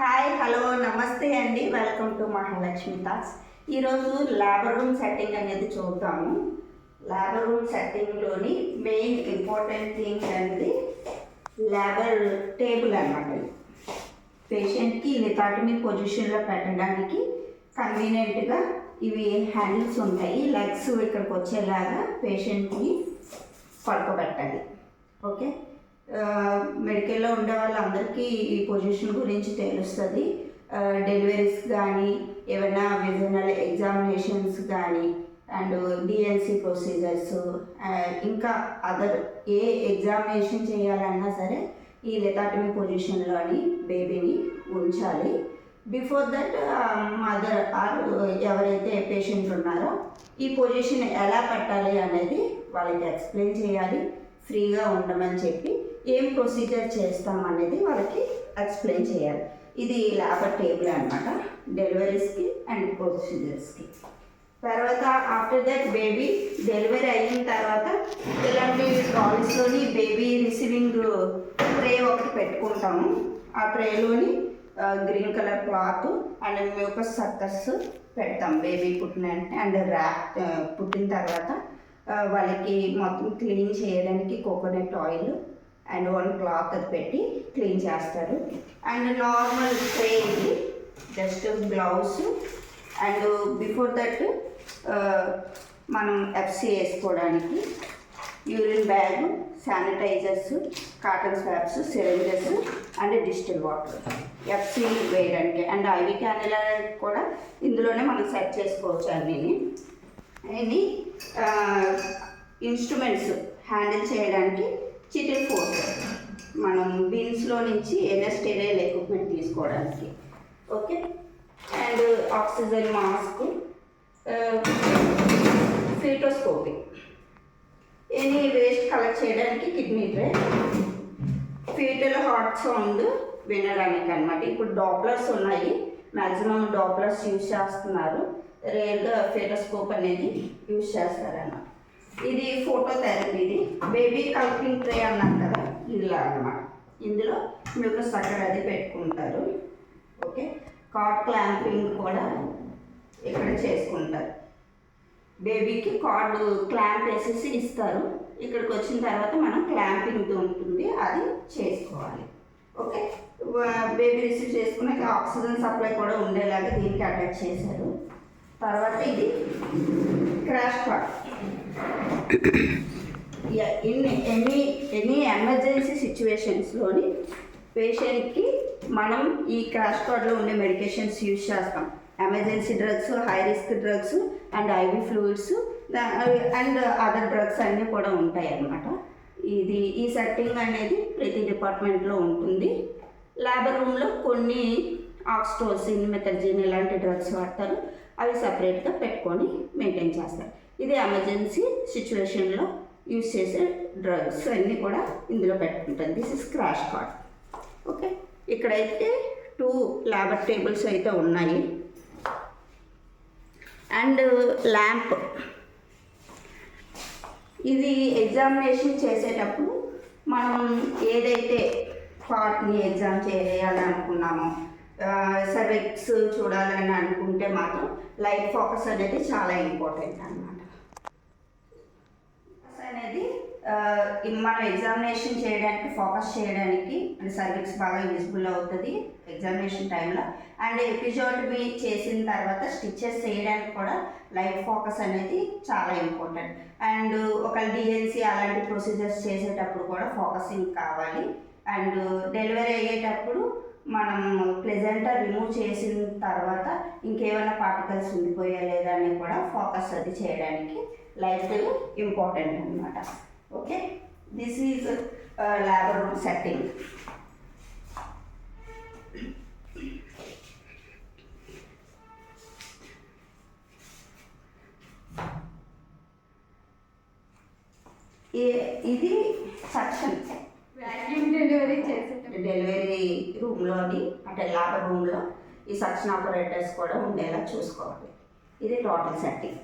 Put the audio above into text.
Hi hello నమస్తే అండి, welcome to Mahalakshmi thoughts. ఈరోజు లేబర్ రూమ్ సెట్టింగ్ అనేది చూద్దాము. లేబర్ రూమ్ సెట్టింగ్లోని మెయిన్ ఇంపార్టెంట్ థింగ్ అనేది లేబర్ టేబుల్ అన్నమాట. పేషెంట్కి లిథాటమీ పొజిషన్లో పెట్టడానికి కన్వీనియంట్గా ఇవి హ్యాండిల్స్ ఉంటాయి. లెగ్స్ ఇక్కడికి వచ్చేలాగా పేషెంట్ని పడుకోబెట్టాలి. ఓకే, మెడికల్లో ఉండే వాళ్ళందరికీ ఈ పొజిషన్ గురించి తెలుస్తుంది. డెలివరీస్ కానీ, ఏమైనా విజనల్ ఎగ్జామినేషన్స్ కానీ, అండ్ డిఎన్సి ప్రొసీజర్స్, ఇంకా అదర్ ఏ ఎగ్జామినేషన్ చేయాలన్నా సరే ఈ లిథాటమీ పొజిషన్లోని బేబీని ఉంచాలి. బిఫోర్ దట్ మదర్ ఆర్ ఎవరైతే పేషెంట్ ఉన్నారో ఈ పొజిషన్ ఎలా పెట్టాలి అనేది వాళ్ళకి ఎక్స్ప్లెయిన్ చేయాలి. ఫ్రీగా ఉండమని చెప్పి ఏం ప్రొసీజర్ చేస్తామనేది వాళ్ళకి ఎక్స్ప్లెయిన్ చేయాలి. ఇది లేబర్ టేబుల్ అనమాట, డెలివరీస్కి అండ్ ప్రొసీజర్స్కి. తర్వాత ఆఫ్టర్ దట్ బేబీ డెలివరీ అయిన తర్వాత ఇలాంటి ట్రాలీస్లోని బేబీ రిసీవింగ్ ట్రే ఒకటి పెట్టుకుంటాము. ఆ ట్రేలోని green colour cloth and mucus sucker పెడతాం. బేబీ పుట్టిన అండ్ ర్యాప్ పుట్టిన తర్వాత వాళ్ళకి మొత్తం క్లీన్ చేయడానికి coconut oil and one cloth అది పెట్టి క్లీన్ చేస్తారు. అండ్ నార్మల్ ట్రే ఇది, just gloves and before that మనం ఎఫ్సి వేసుకోవడానికి urine bag, sanitizers, cotton swabs, syringes and distil water FC వేయడానికి. అండ్ ఐవి క్యానులా కూడా ఇందులోనే మనం సెట్ చేసుకోవచ్చు. అన్నీ ఇన్స్ట్రుమెంట్స్ హ్యాండిల్ చేయడానికి చిటిల్ ఫోర్స్, మనం బిన్స్లో నుంచి ఎనస్టెరియల్ ఎక్విప్మెంట్ తీసుకోవడానికి. Okay, and oxygen mask, fetoscopy, any waste collect చేయడానికి kidney tray, foetal heart sound వినడానికి అనమాట. ఇప్పుడు డాప్లర్స్ ఉన్నాయి, మ్యాక్సిమం డాప్లర్స్ యూజ్ చేస్తున్నారు, రేర్గా ఫీటోస్కోప్ అనేది యూజ్ చేస్తారన్నమాట. ఇది ఫోటో థెరపీ. ఇది బేబీ కల్పింగ్ ట్రే అన్నాను కదా, ఇలా అన్నమాట. ఇందులో మీకు సక్కర్ అది పెట్టుకుంటారు. ఓకే, కార్డ్ క్లాంపింగ్ కూడా ఇక్కడ చేసుకుంటారు. బేబీకి కార్డు క్లాంప్ వేసేసి ఇస్తారు. ఇక్కడికి వచ్చిన తర్వాత మనం క్లాంపింగ్ ఉంటుంది, అది చేసుకోవాలి. ఓకే, బేబీ రిసీవ్ చేసుకున్నాక ఆక్సిజన్ సప్లై కూడా ఉండేలాగా దీనికి అటాచ్ చేశారు. తర్వాత ఇది క్రాష్ కార్డ్. ఎనీ ఎమర్జెన్సీ సిచ్యువేషన్స్లోని పేషెంట్కి మనం ఈ క్రాష్ కార్డ్లో ఉండే మెడికేషన్స్ యూజ్ చేస్తాం. Emergency drugs, high risk drugs and IV fluids and other drugs అన్నీ కూడా ఉంటాయి అన్నమాట. ఈ సెట్టింగ్ అనేది ప్రతి డిపార్ట్మెంట్లో ఉంటుంది. లేబర్ రూమ్లో కొన్ని ఆక్స్టోసిన్, మెథర్జిన్ ఇలాంటి డ్రగ్స్ వాడతారు. అవి సపరేట్గా పెట్టుకొని మెయింటైన్ చేస్తారు. ఇది ఎమర్జెన్సీ సిచ్యువేషన్లో యూజ్ చేసే డ్రగ్స్ అన్నీ కూడా ఇందులో పెట్టుకుంటారు. This is crash card. Okay, ఇక్కడైతే 2 లేబర్ టేబుల్స్ అయితే ఉన్నాయి. అండ్ ల్యాంప్, ఇది ఎగ్జామినేషన్ చేసేటప్పుడు మనం ఏదైతే పార్ట్ని ఎగ్జామ్ చేయాలని అనుకున్నామో, సర్విక్స్ చూడాలని అనుకుంటే మాత్రం లైట్ ఫోకస్ అనేది చాలా ఇంపార్టెంట్ అన్నమాట. అనేది మనం ఎగ్జామినేషన్ చేయడానికి, ఫోకస్ చేయడానికి అండ్ సర్విక్స్ బాగా యూజ్ఫుల్ అవుతుంది ఎగ్జామినేషన్ టైంలో. అండ్ ఎపిజోటమీ చేసిన తర్వాత స్టిచెస్ చేయడానికి కూడా లైట్ ఫోకస్ అనేది చాలా ఇంపార్టెంట్. అండ్ ఒక డిఎన్సి అలాంటి ప్రొసీజర్స్ చేసేటప్పుడు కూడా ఫోకసింగ్ కావాలి. అండ్ డెలివరీ అయ్యేటప్పుడు మనం ప్లెజెంటర్ రిమూవ్ చేసిన తర్వాత ఇంకేమైనా పార్టికల్స్ ఉండిపోయా లేదా అని కూడా ఫోకస్ అది చేయడానికి లైట్ ఇంపార్టెంట్ అనమాట. Okay, this is labour room setting. ఇది సెక్షన్ డెలివరీ రూమ్లోని అంటే లేబర్ రూమ్లో ఈ సక్షన్ ఆపరేటర్స్ కూడా ఉండేలా చూసుకోవాలి. ఇది టోటల్ సెట్టింగ్.